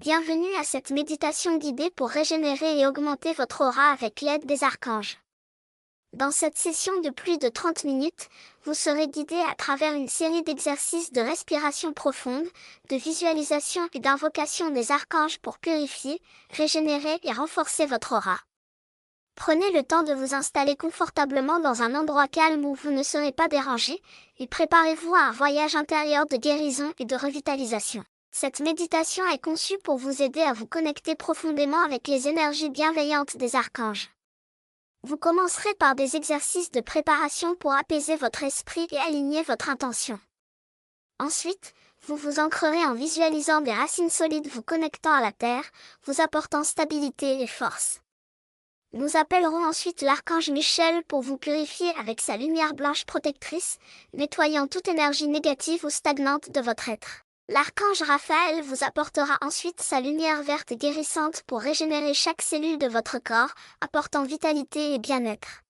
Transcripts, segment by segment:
Bienvenue à cette méditation guidée pour régénérer et augmenter votre aura avec l'aide des archanges. Dans cette session de plus de 30 minutes, vous serez guidé à travers une série d'exercices de respiration profonde, de visualisation et d'invocation des archanges pour purifier, régénérer et renforcer votre aura. Prenez le temps de vous installer confortablement dans un endroit calme où vous ne serez pas dérangé, et préparez-vous à un voyage intérieur de guérison et de revitalisation. Cette méditation est conçue pour vous aider à vous connecter profondément avec les énergies bienveillantes des archanges. Vous commencerez par des exercices de préparation pour apaiser votre esprit et aligner votre intention. Ensuite, vous vous ancrerez en visualisant des racines solides vous connectant à la terre, vous apportant stabilité et force. Nous appellerons ensuite l'archange Michel pour vous purifier avec sa lumière blanche protectrice, nettoyant toute énergie négative ou stagnante de votre être. L'archange Raphaël vous apportera ensuite sa lumière verte et guérissante pour régénérer chaque cellule de votre corps, apportant vitalité et bien-être.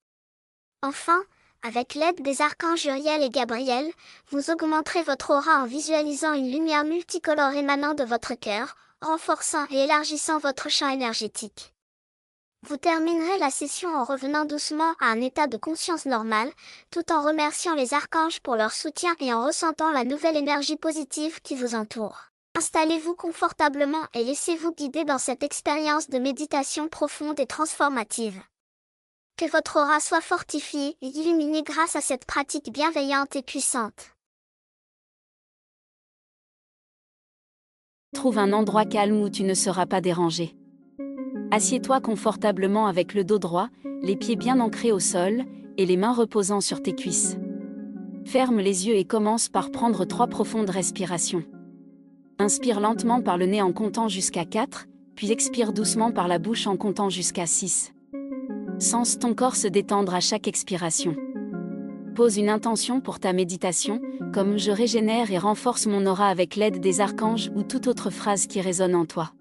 Enfin, avec l'aide des archanges Uriel et Gabriel, vous augmenterez votre aura en visualisant une lumière multicolore émanant de votre cœur, renforçant et élargissant votre champ énergétique. Vous terminerez la session en revenant doucement à un état de conscience normal, tout en remerciant les archanges pour leur soutien et en ressentant la nouvelle énergie positive qui vous entoure. Installez-vous confortablement et laissez-vous guider dans cette expérience de méditation profonde et transformative. Que votre aura soit fortifiée et illuminée grâce à cette pratique bienveillante et puissante. Trouve un endroit calme où tu ne seras pas dérangé. Assieds-toi confortablement avec le dos droit, les pieds bien ancrés au sol, et les mains reposant sur tes cuisses. Ferme les yeux et commence par prendre 3 profondes respirations. Inspire lentement par le nez en comptant jusqu'à 4, puis expire doucement par la bouche en comptant jusqu'à 6. Sens ton corps se détendre à chaque expiration. Pose une intention pour ta méditation, comme « Je régénère et renforce mon aura avec l'aide des archanges » ou toute autre phrase qui résonne en toi.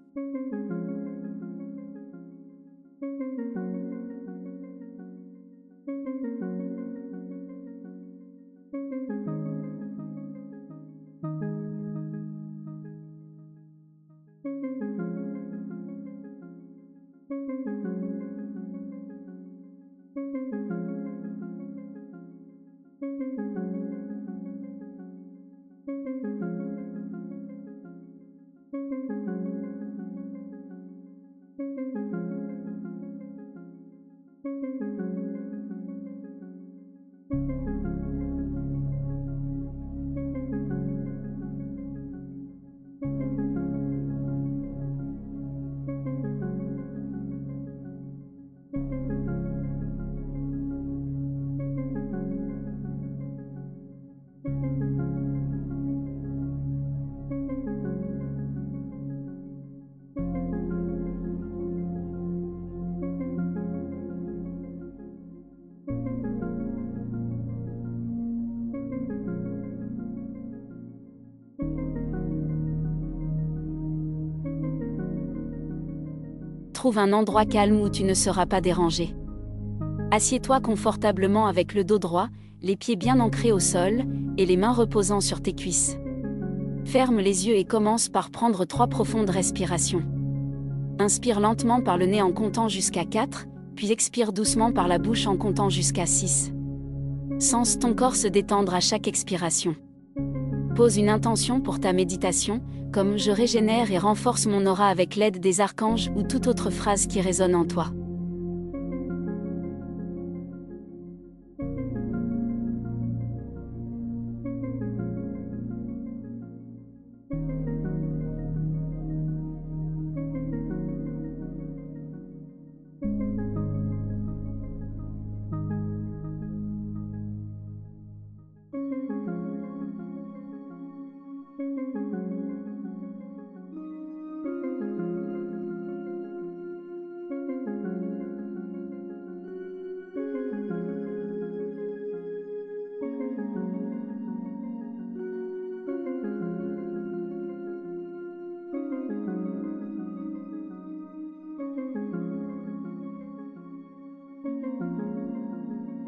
Trouve un endroit calme où tu ne seras pas dérangé. Assieds-toi confortablement avec le dos droit, les pieds bien ancrés au sol, et les mains reposant sur tes cuisses. Ferme les yeux et commence par prendre 3 profondes respirations. Inspire lentement par le nez en comptant jusqu'à 4, puis expire doucement par la bouche en comptant jusqu'à 6. Sens ton corps se détendre à chaque expiration. Pose une intention pour ta méditation, comme « Je régénère et renforce mon aura avec l'aide des archanges » ou toute autre phrase qui résonne en toi.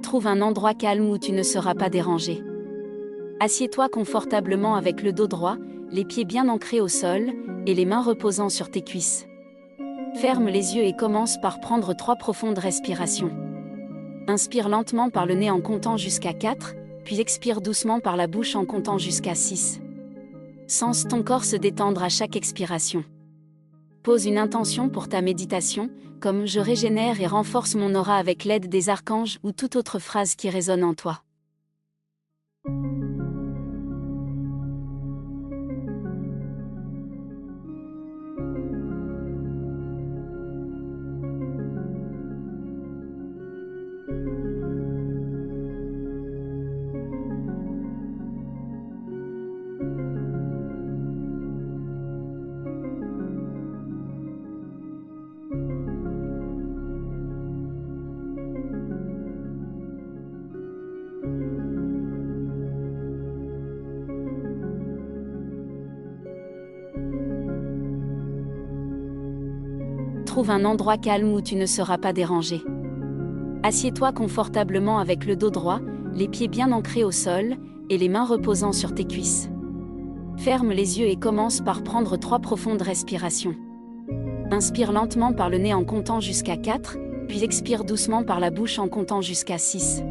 Trouve un endroit calme où tu ne seras pas dérangé. Assieds-toi confortablement avec le dos droit, les pieds bien ancrés au sol, et les mains reposant sur tes cuisses. Ferme les yeux et commence par prendre 3 profondes respirations. Inspire lentement par le nez en comptant jusqu'à 4, puis expire doucement par la bouche en comptant jusqu'à 6. Sens ton corps se détendre à chaque expiration. Pose une intention pour ta méditation, comme je régénère et renforce mon aura avec l'aide des archanges ou toute autre phrase qui résonne en toi. Trouve un endroit calme où tu ne seras pas dérangé. Assieds-toi confortablement avec le dos droit, les pieds bien ancrés au sol, et les mains reposant sur tes cuisses. Ferme les yeux et commence par prendre 3 profondes respirations. Inspire lentement par le nez en comptant jusqu'à 4, puis expire doucement par la bouche en comptant jusqu'à 6.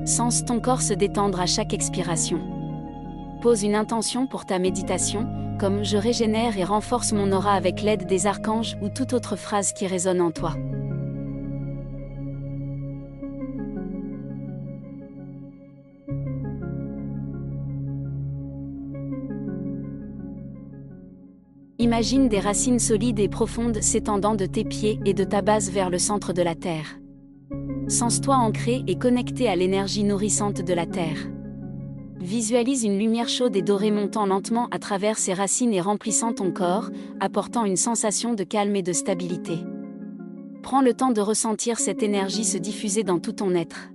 Sens ton corps se détendre à chaque expiration. Pose une intention pour ta méditation, comme je régénère et renforce mon aura avec l'aide des archanges ou toute autre phrase qui résonne en toi. Imagine des racines solides et profondes s'étendant de tes pieds et de ta base vers le centre de la Terre. Sens-toi ancré et connecté à l'énergie nourrissante de la Terre. Visualise une lumière chaude et dorée montant lentement à travers ses racines et remplissant ton corps, apportant une sensation de calme et de stabilité. Prends le temps de ressentir cette énergie se diffuser dans tout ton être.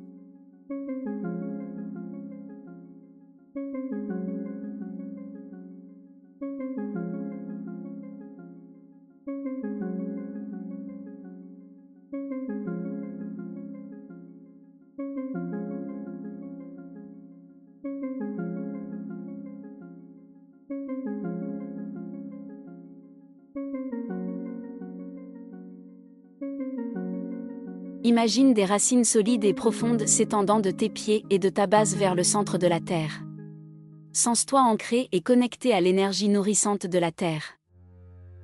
Imagine des racines solides et profondes s'étendant de tes pieds et de ta base vers le centre de la Terre. Sens-toi ancré et connecté à l'énergie nourrissante de la Terre.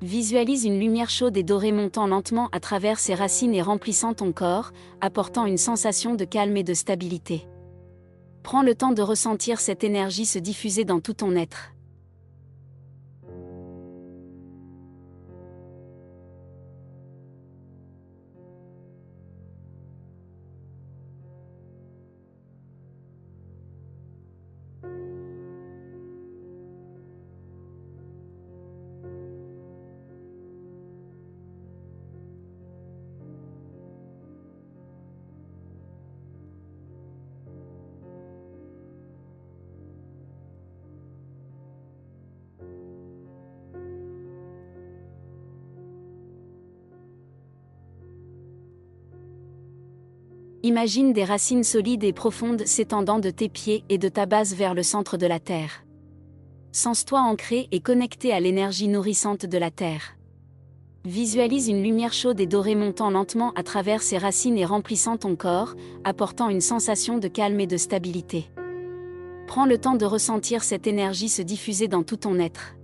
Visualise une lumière chaude et dorée montant lentement à travers ses racines et remplissant ton corps, apportant une sensation de calme et de stabilité. Prends le temps de ressentir cette énergie se diffuser dans tout ton être. Imagine des racines solides et profondes s'étendant de tes pieds et de ta base vers le centre de la Terre. Sens-toi ancré et connecté à l'énergie nourrissante de la Terre. Visualise une lumière chaude et dorée montant lentement à travers ses racines et remplissant ton corps, apportant une sensation de calme et de stabilité. Prends le temps de ressentir cette énergie se diffuser dans tout ton être.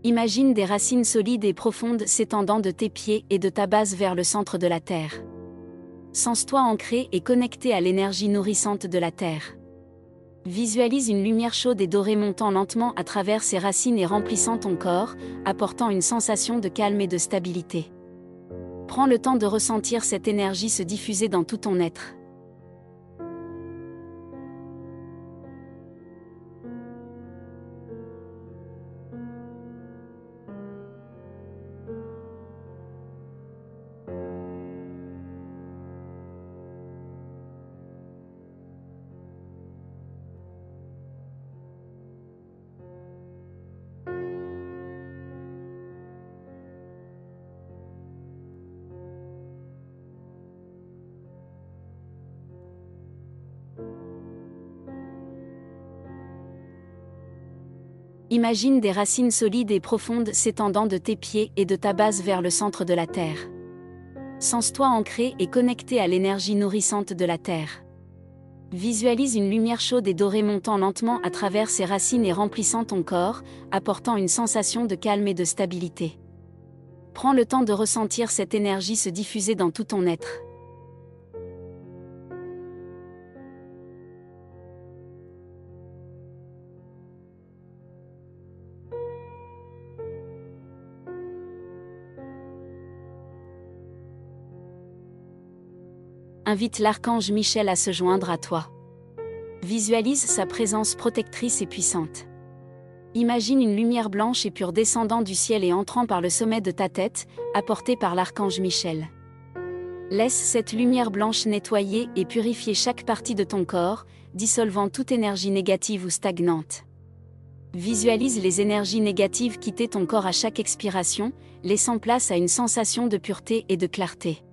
Imagine des racines solides et profondes s'étendant de tes pieds et de ta base vers le centre de la Terre. Sens-toi ancré et connecté à l'énergie nourrissante de la Terre. Visualise une lumière chaude et dorée montant lentement à travers ses racines et remplissant ton corps, apportant une sensation de calme et de stabilité. Prends le temps de ressentir cette énergie se diffuser dans tout ton être. Imagine des racines solides et profondes s'étendant de tes pieds et de ta base vers le centre de la Terre. Sens-toi ancré et connecté à l'énergie nourrissante de la Terre. Visualise une lumière chaude et dorée montant lentement à travers ses racines et remplissant ton corps, apportant une sensation de calme et de stabilité. Prends le temps de ressentir cette énergie se diffuser dans tout ton être. Invite l'archange Michel à se joindre à toi. Visualise sa présence protectrice et puissante. Imagine une lumière blanche et pure descendant du ciel et entrant par le sommet de ta tête, apportée par l'archange Michel. Laisse cette lumière blanche nettoyer et purifier chaque partie de ton corps, dissolvant toute énergie négative ou stagnante. Visualise les énergies négatives quitter ton corps à chaque expiration, laissant place à une sensation de pureté et de clarté.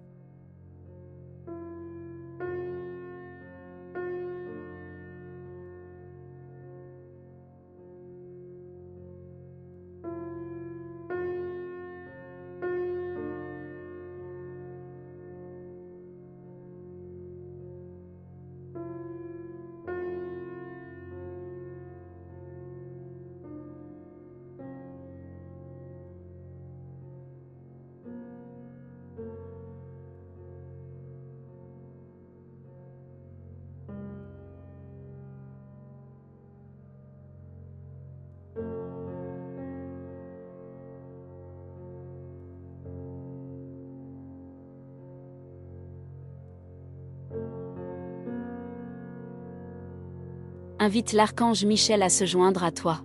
Invite l'archange Michel à se joindre à toi.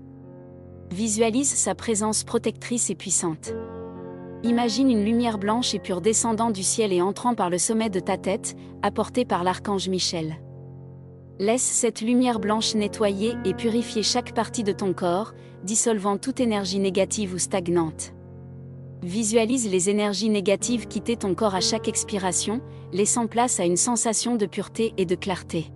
Visualise sa présence protectrice et puissante. Imagine une lumière blanche et pure descendant du ciel et entrant par le sommet de ta tête, apportée par l'archange Michel. Laisse cette lumière blanche nettoyer et purifier chaque partie de ton corps, dissolvant toute énergie négative ou stagnante. Visualise les énergies négatives quitter ton corps à chaque expiration, laissant place à une sensation de pureté et de clarté.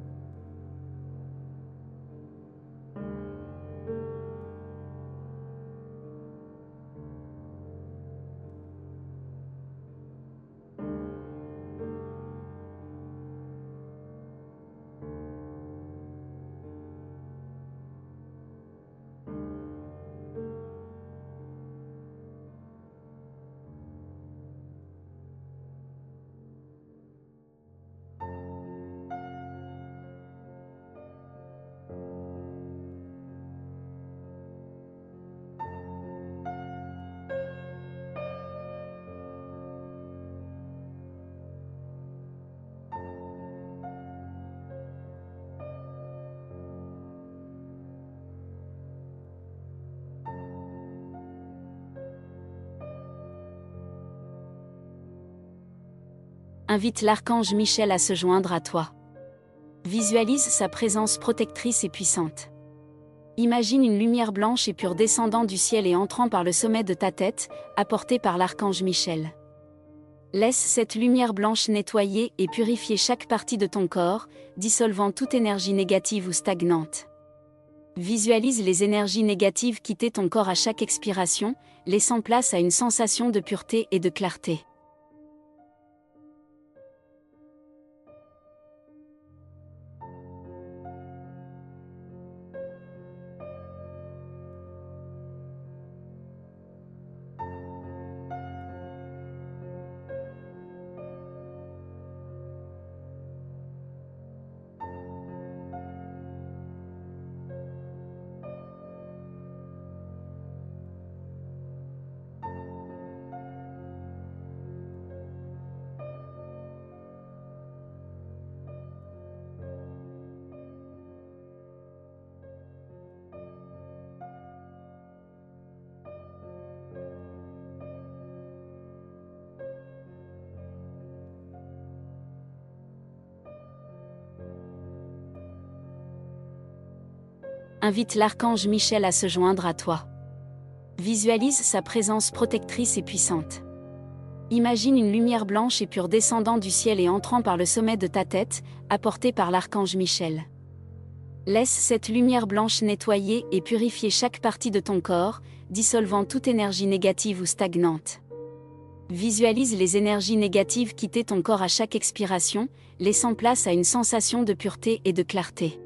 Invite l'archange Michel à se joindre à toi. Visualise sa présence protectrice et puissante. Imagine une lumière blanche et pure descendant du ciel et entrant par le sommet de ta tête, apportée par l'archange Michel. Laisse cette lumière blanche nettoyer et purifier chaque partie de ton corps, dissolvant toute énergie négative ou stagnante. Visualise les énergies négatives quitter ton corps à chaque expiration, laissant place à une sensation de pureté et de clarté. Invite l'archange Michel à se joindre à toi. Visualise sa présence protectrice et puissante. Imagine une lumière blanche et pure descendant du ciel et entrant par le sommet de ta tête, apportée par l'archange Michel. Laisse cette lumière blanche nettoyer et purifier chaque partie de ton corps, dissolvant toute énergie négative ou stagnante. Visualise les énergies négatives quitter ton corps à chaque expiration, laissant place à une sensation de pureté et de clarté.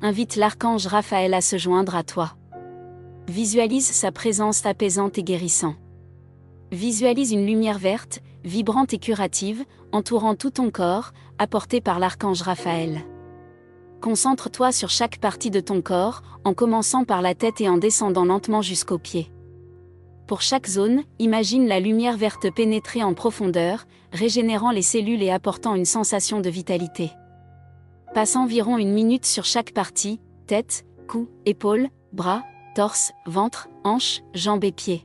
Invite l'archange Raphaël à se joindre à toi. Visualise sa présence apaisante et guérissant. Visualise une lumière verte, vibrante et curative, entourant tout ton corps, apportée par l'archange Raphaël. Concentre-toi sur chaque partie de ton corps, en commençant par la tête et en descendant lentement jusqu'aux pieds. Pour chaque zone, imagine la lumière verte pénétrer en profondeur, régénérant les cellules et apportant une sensation de vitalité. Passe environ 1 minute sur chaque partie, tête, cou, épaules, bras, torse, ventre, hanches, jambes et pieds.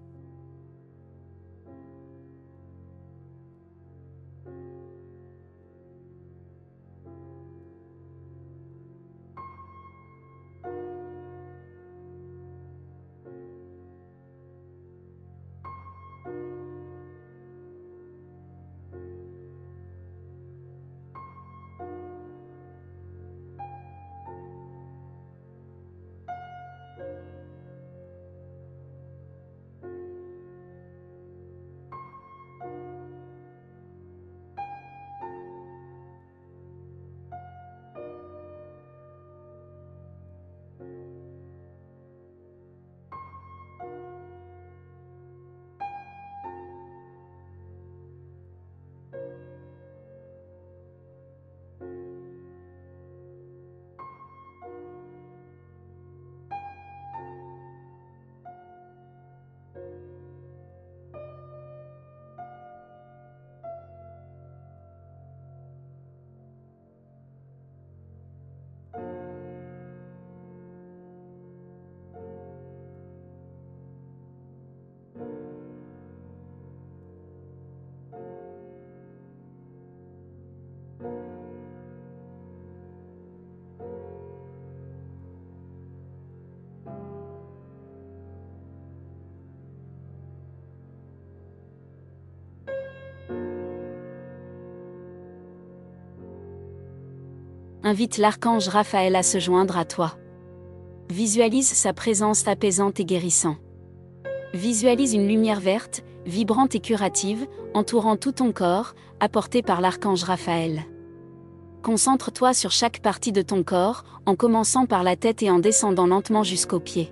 Invite l'archange Raphaël à se joindre à toi. Visualise sa présence apaisante et guérissant. Visualise une lumière verte, vibrante et curative, entourant tout ton corps, apportée par l'archange Raphaël. Concentre-toi sur chaque partie de ton corps, en commençant par la tête et en descendant lentement jusqu'aux pieds.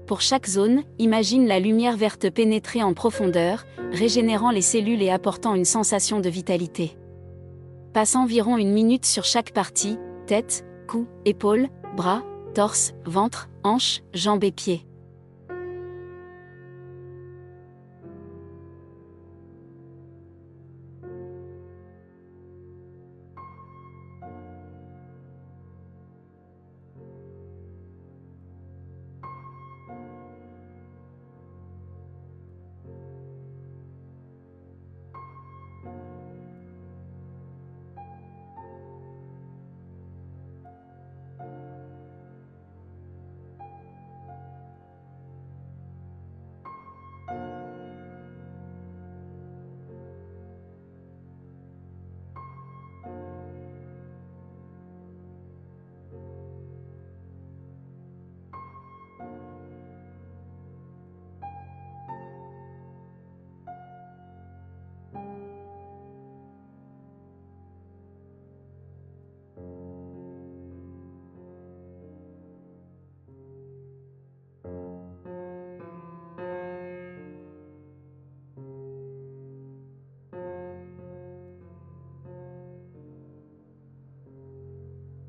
Pour chaque zone, imagine la lumière verte pénétrer en profondeur, régénérant les cellules et apportant une sensation de vitalité. Passe environ 1 minute sur chaque partie, tête, cou, épaules, bras, torse, ventre, hanches, jambes et pieds.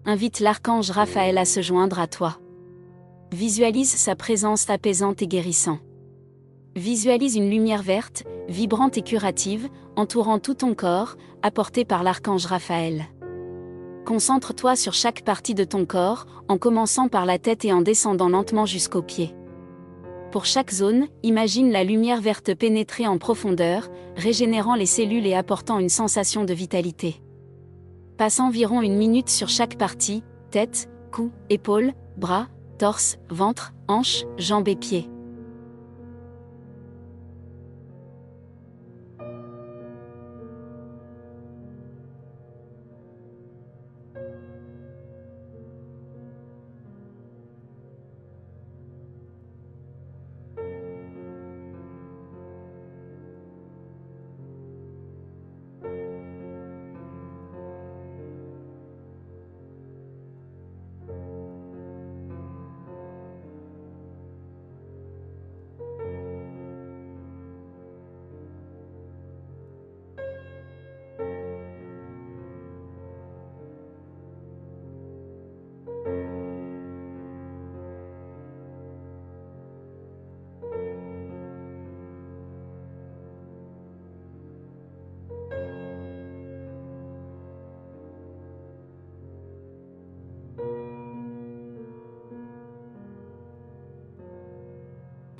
Invite l'archange Raphaël à se joindre à toi. Visualise sa présence apaisante et guérissant. Visualise une lumière verte, vibrante et curative, entourant tout ton corps, apportée par l'archange Raphaël. Concentre-toi sur chaque partie de ton corps, en commençant par la tête et en descendant lentement jusqu'aux pieds. Pour chaque zone, imagine la lumière verte pénétrer en profondeur, régénérant les cellules et apportant une sensation de vitalité. Passe environ 1 minute sur chaque partie, tête, cou, épaules, bras, torse, ventre, hanches, jambes et pieds.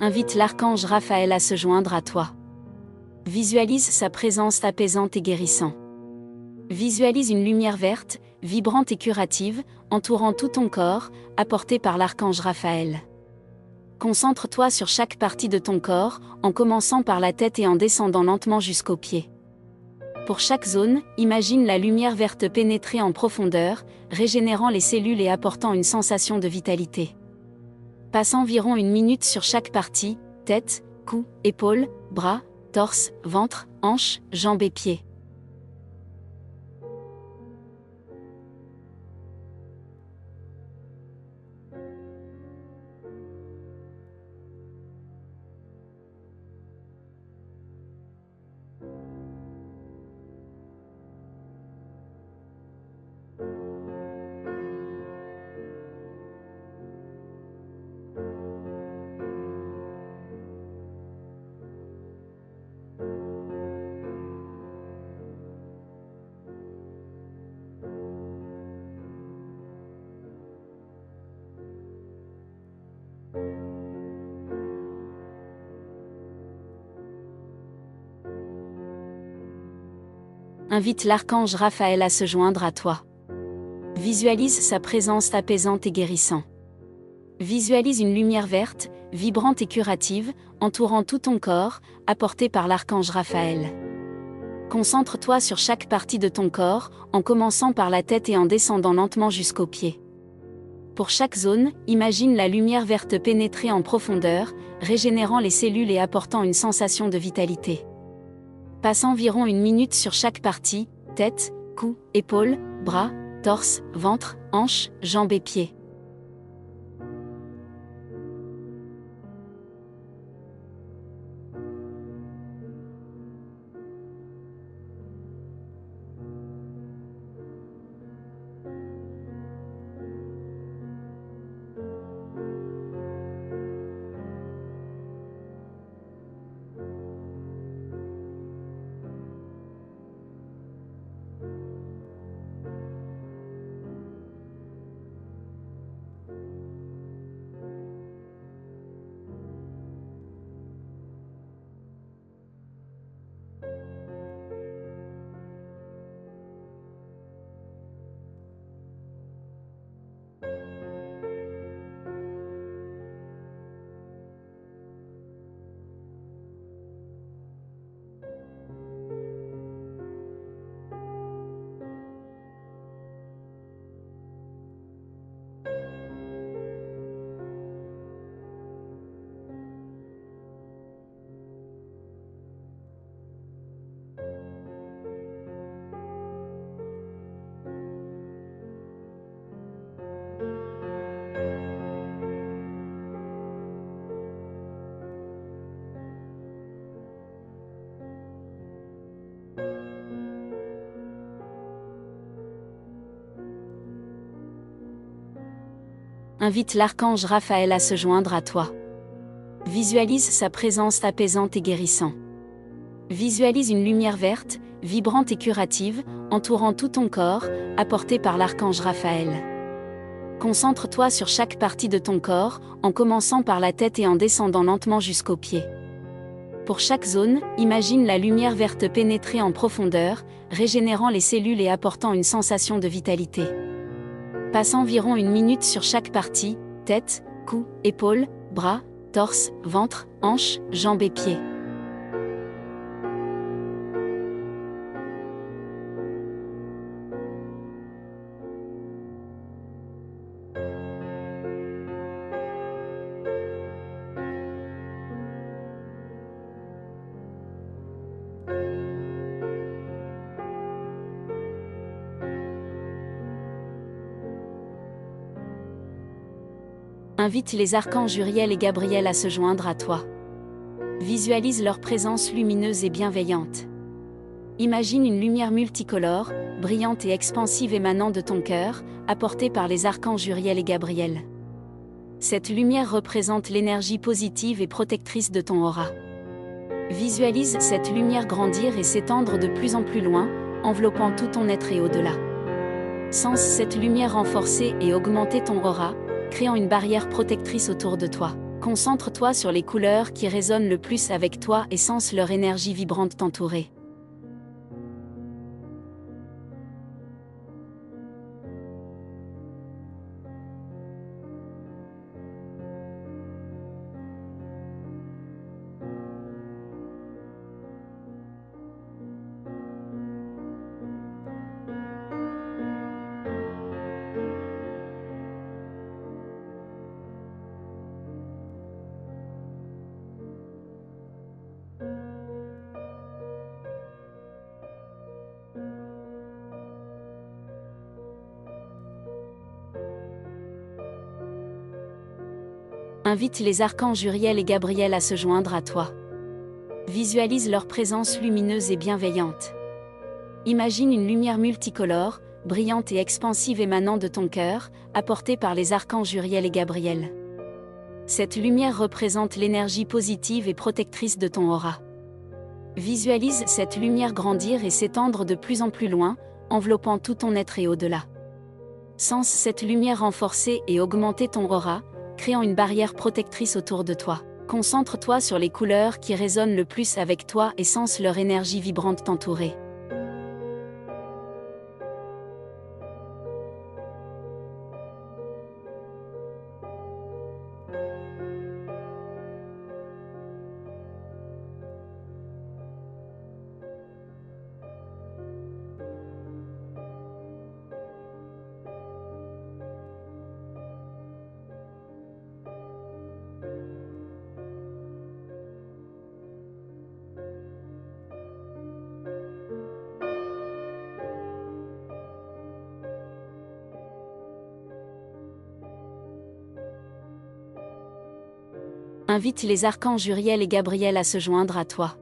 Invite l'archange Raphaël à se joindre à toi. Visualise sa présence apaisante et guérissant. Visualise une lumière verte, vibrante et curative, entourant tout ton corps, apportée par l'archange Raphaël. Concentre-toi sur chaque partie de ton corps, en commençant par la tête et en descendant lentement jusqu'aux pieds. Pour chaque zone, imagine la lumière verte pénétrer en profondeur, régénérant les cellules et apportant une sensation de vitalité. Passe environ 1 minute sur chaque partie, tête, cou, épaules, bras, torse, ventre, hanches, jambes et pieds. Invite l'archange Raphaël à se joindre à toi. Visualise sa présence apaisante et guérissant. Visualise une lumière verte, vibrante et curative, entourant tout ton corps, apportée par l'archange Raphaël. Concentre-toi sur chaque partie de ton corps, en commençant par la tête et en descendant lentement jusqu'aux pieds. Pour chaque zone, imagine la lumière verte pénétrer en profondeur, régénérant les cellules et apportant une sensation de vitalité. Passe environ 1 minute sur chaque partie, tête, cou, épaules, bras, torse, ventre, hanches, jambes et pieds. Invite l'archange Raphaël à se joindre à toi. Visualise sa présence apaisante et guérissant. Visualise une lumière verte, vibrante et curative, entourant tout ton corps, apportée par l'archange Raphaël. Concentre-toi sur chaque partie de ton corps, en commençant par la tête et en descendant lentement jusqu'aux pieds. Pour chaque zone, imagine la lumière verte pénétrer en profondeur, régénérant les cellules et apportant une sensation de vitalité. Passe environ 1 minute sur chaque partie, tête, cou, épaules, bras, torse, ventre, hanches, jambes et pieds. Invite les archanges Uriel et Gabriel à se joindre à toi. Visualise leur présence lumineuse et bienveillante. Imagine une lumière multicolore, brillante et expansive émanant de ton cœur, apportée par les archanges Uriel et Gabriel. Cette lumière représente l'énergie positive et protectrice de ton aura. Visualise cette lumière grandir et s'étendre de plus en plus loin, enveloppant tout ton être et au-delà. Sens cette lumière renforcer et augmenter ton aura, créant une barrière protectrice autour de toi. Concentre-toi sur les couleurs qui résonnent le plus avec toi et sens leur énergie vibrante t'entourer. Invite les archanges Uriel et Gabriel à se joindre à toi. Visualise leur présence lumineuse et bienveillante. Imagine une lumière multicolore, brillante et expansive émanant de ton cœur, apportée par les archanges Uriel et Gabriel. Cette lumière représente l'énergie positive et protectrice de ton aura. Visualise cette lumière grandir et s'étendre de plus en plus loin, enveloppant tout ton être et au-delà. Sens cette lumière renforcer et augmenter ton aura, créant une barrière protectrice autour de toi. Concentre-toi sur les couleurs qui résonnent le plus avec toi et sens leur énergie vibrante t'entourer. Invite les archanges Uriel et Gabriel à se joindre à toi.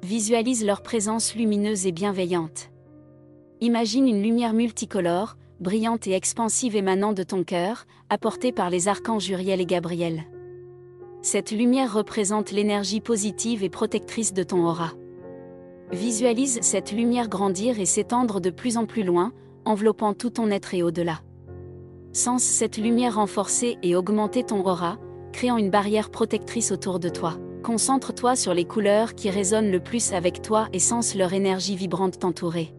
Visualise leur présence lumineuse et bienveillante. Imagine une lumière multicolore, brillante et expansive émanant de ton cœur, apportée par les archanges Uriel et Gabriel. Cette lumière représente l'énergie positive et protectrice de ton aura. Visualise cette lumière grandir et s'étendre de plus en plus loin, enveloppant tout ton être et au-delà. Sens cette lumière renforcer et augmenter ton aura, créant une barrière protectrice autour de toi. Concentre-toi sur les couleurs qui résonnent le plus avec toi et sens leur énergie vibrante t'entourer.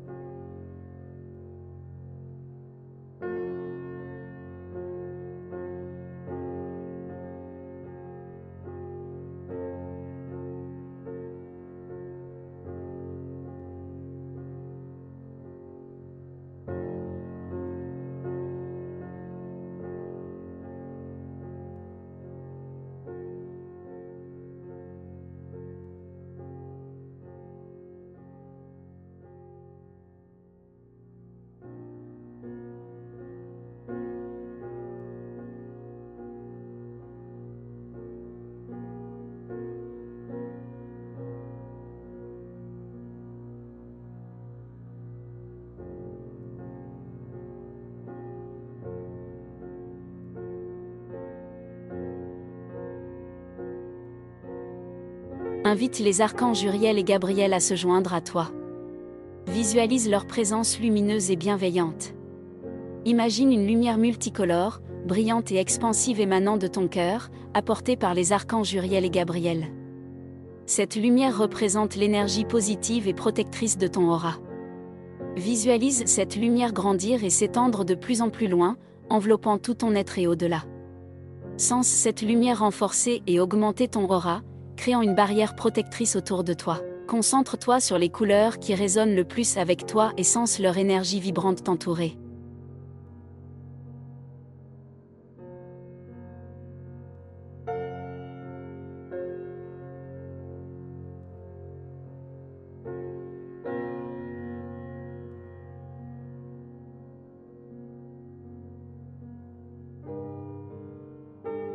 Invite les archanges Uriel et Gabriel à se joindre à toi. Visualise leur présence lumineuse et bienveillante. Imagine une lumière multicolore, brillante et expansive émanant de ton cœur, apportée par les archanges Uriel et Gabriel. Cette lumière représente l'énergie positive et protectrice de ton aura. Visualise cette lumière grandir et s'étendre de plus en plus loin, enveloppant tout ton être et au-delà. Sens cette lumière renforcer et augmenter ton aura, créant une barrière protectrice autour de toi. Concentre-toi sur les couleurs qui résonnent le plus avec toi et sens leur énergie vibrante t'entourer.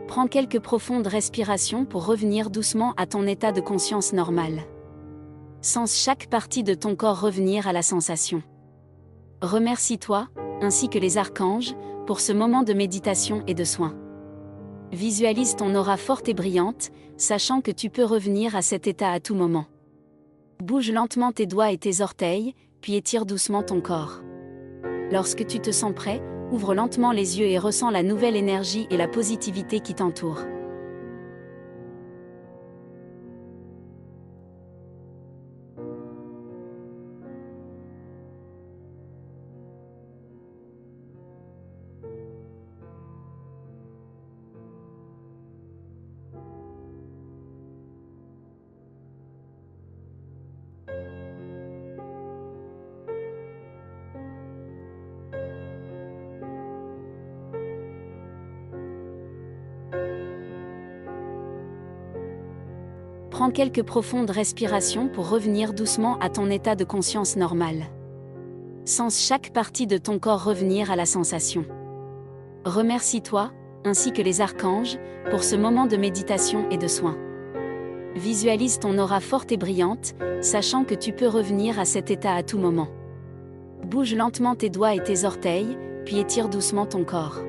Prends quelques profondes respirations pour revenir doucement à ton état de conscience normal. Sens chaque partie de ton corps revenir à la sensation. Remercie-toi, ainsi que les archanges, pour ce moment de méditation et de soin. Visualise ton aura forte et brillante, sachant que tu peux revenir à cet état à tout moment. Bouge lentement tes doigts et tes orteils, puis étire doucement ton corps. Lorsque tu te sens prêt, ouvre lentement les yeux et ressens la nouvelle énergie et la positivité qui t'entourent. Prends quelques profondes respirations pour revenir doucement à ton état de conscience normal. Sens chaque partie de ton corps revenir à la sensation. Remercie-toi, ainsi que les archanges, pour ce moment de méditation et de soin. Visualise ton aura forte et brillante, sachant que tu peux revenir à cet état à tout moment. Bouge lentement tes doigts et tes orteils, puis étire doucement ton corps.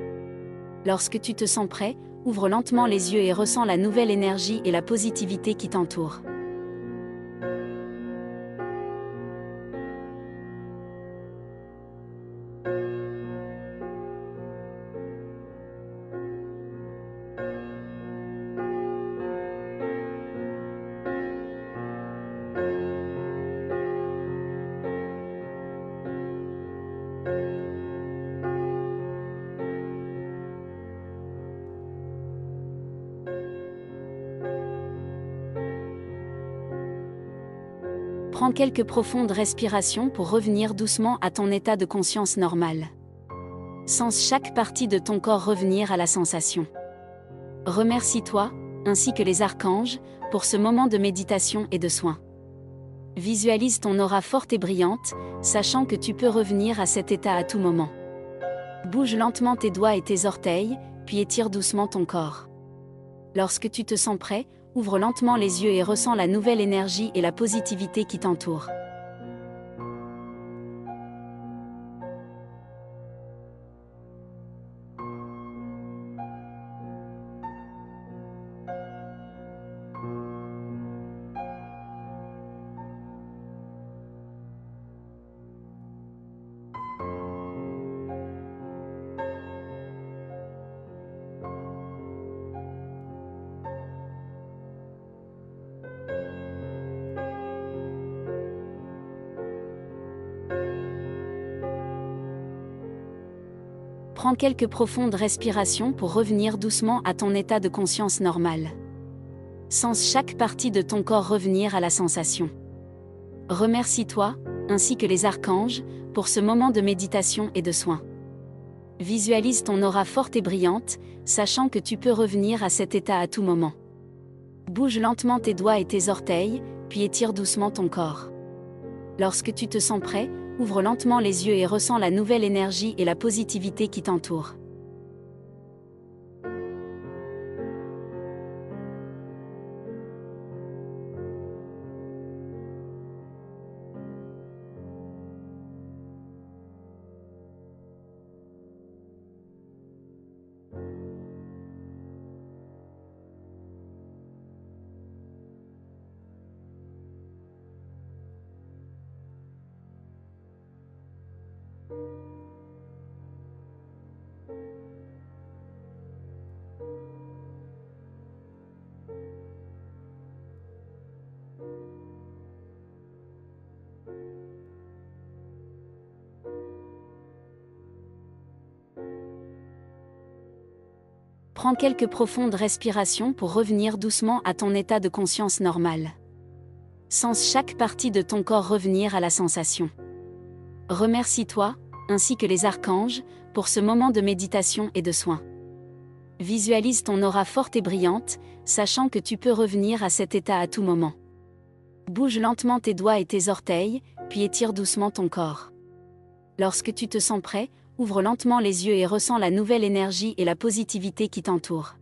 Lorsque tu te sens prêt, ouvre lentement les yeux et ressens la nouvelle énergie et la positivité qui t'entourent. Prends quelques profondes respirations pour revenir doucement à ton état de conscience normal. Sens chaque partie de ton corps revenir à la sensation. Remercie-toi, ainsi que les archanges, pour ce moment de méditation et de soin. Visualise ton aura forte et brillante, sachant que tu peux revenir à cet état à tout moment. Bouge lentement tes doigts et tes orteils, puis étire doucement ton corps. Lorsque tu te sens prêt, ouvre lentement les yeux et ressens la nouvelle énergie et la positivité qui t'entourent. Prends quelques profondes respirations pour revenir doucement à ton état de conscience normal. Sens chaque partie de ton corps revenir à la sensation. Remercie-toi, ainsi que les archanges, pour ce moment de méditation et de soin. Visualise ton aura forte et brillante, sachant que tu peux revenir à cet état à tout moment. Bouge lentement tes doigts et tes orteils, puis étire doucement ton corps. Lorsque tu te sens prêt, ouvre lentement les yeux et ressens la nouvelle énergie et la positivité qui t'entourent. Prends quelques profondes respirations pour revenir doucement à ton état de conscience normal. Sens chaque partie de ton corps revenir à la sensation. Remercie-toi, ainsi que les archanges, pour ce moment de méditation et de soin. Visualise ton aura forte et brillante, sachant que tu peux revenir à cet état à tout moment. Bouge lentement tes doigts et tes orteils, puis étire doucement ton corps. Lorsque tu te sens prêt, ouvre lentement les yeux et ressens la nouvelle énergie et la positivité qui t'entourent.